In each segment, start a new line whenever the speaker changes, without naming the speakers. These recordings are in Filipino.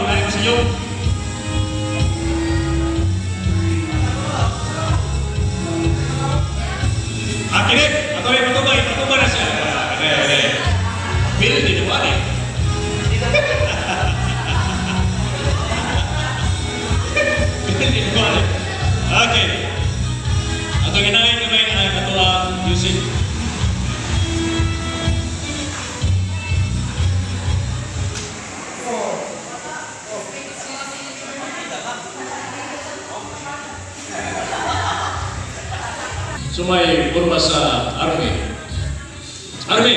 mulai senyum. Akhirnya, patubay na siya. Bill, di naman eh. Bill, di naman eh. Okay. Ato ginamit kami ang katuang music. Sumay forma sa army. Army.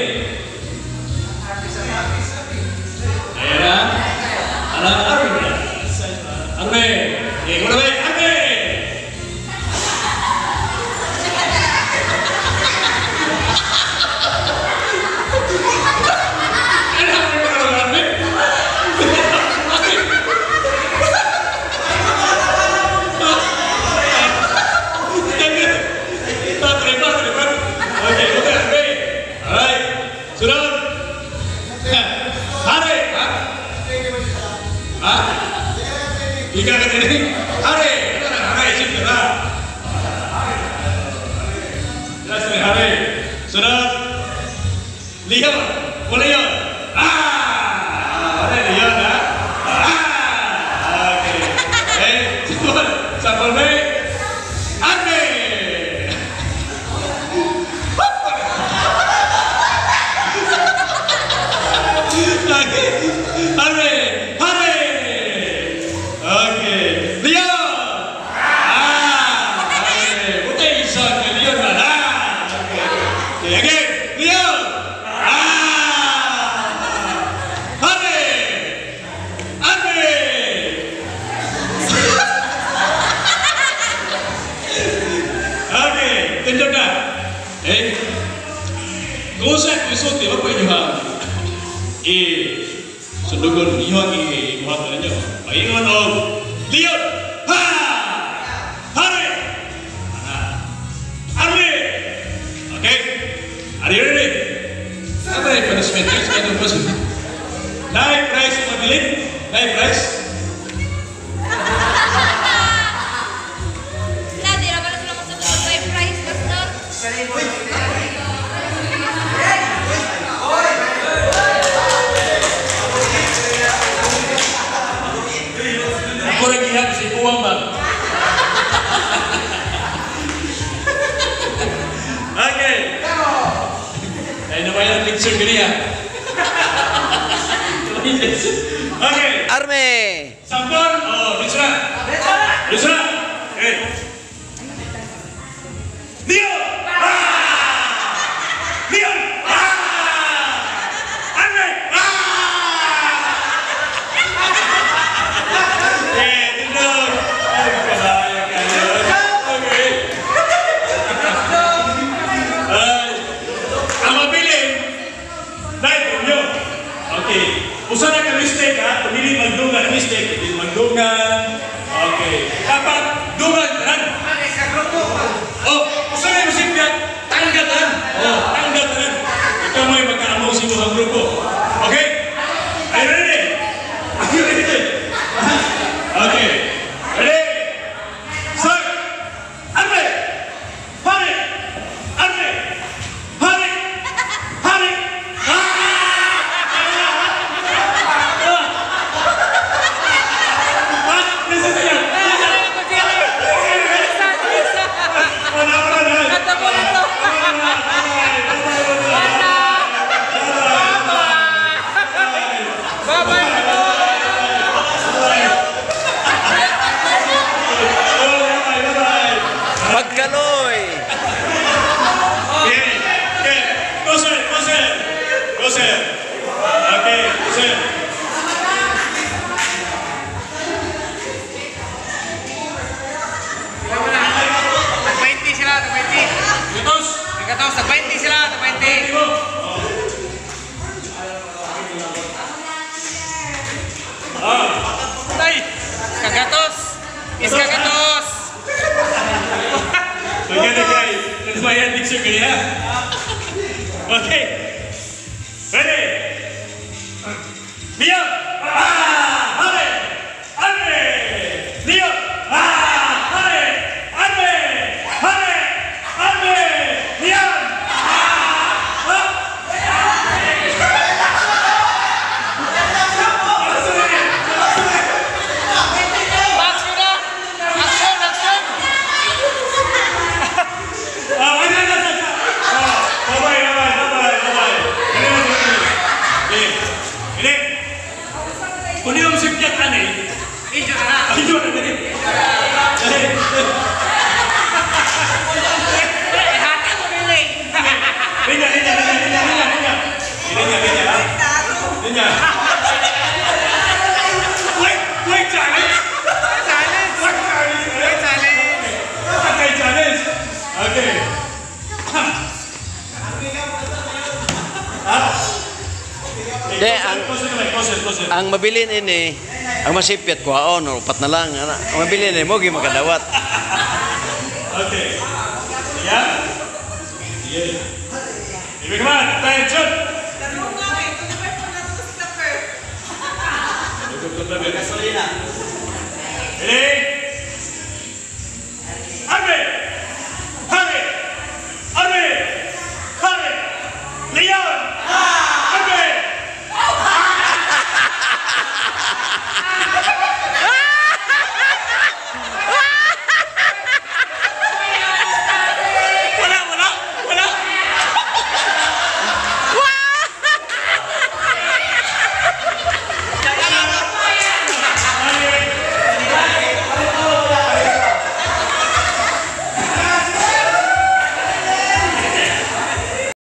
Ayan na. Anak army na. Army. Ikaw na ba? Army. Ika ka din. Hari! Ito na, hari. Siyempre na. Jelas na, hari. Sunod. Leon. Wala yun. Wala Leon, ha? Okay. Sunod. Sampol ba? Ate! Hari! Tunjuk na. Kusat kusut di apa juga. Sundugon iwan buat aja. Ingon om. Lihat. Ha. Hari. Hari. Oke. Are you ready? Apa yang punishment? Naik price mobilin. Naik price. Aku lagi habis uang bang. Oke. Ini namanya picture gini ya. Oke.
Arme.
Sampur. Oh, Lucia. Lucia. Leo. Leo. Arme. Usaha ka mistake ha, pumili magdungan mistake, hindi magdungan. Okay. Dapat dungan kan? Oh, usaha yung musipyan, tanggatan. Oh, tanggatan. Ikaw mo yung magkaamaw sa inyong grupo. Okay? Are you ready? Are you ready? Okay. Ready? Start. Arme! Hari! Arme! Hari! Hari!
Magkaloy.
Koser. Okay, koser.
Tag-20 sila, tag-20.
Gatos.
Tag-20 sila, tag-20. Tay, kagatos. Is kagatos.
Maganda guys. Nagbayan picture ka niya. Okay. Ready? Mia! Hari! Kung hindi mo masipyat, ano eh?
Injo na na.
Ay, yun, ano eh?
Ihati mo nila eh.
Linya. Linya. Wait, challenge!
Challenge.
Wait, challenge!
Wait, challenge.
Okay, challenge! Okay.
Di, ang mabilin ini, ang masipyat ko, upat na lang. Ang mabilin ini, mo makadawat.
Okay. Yeah? Yeah. Here we come on. Attention! Gasolina. Ready?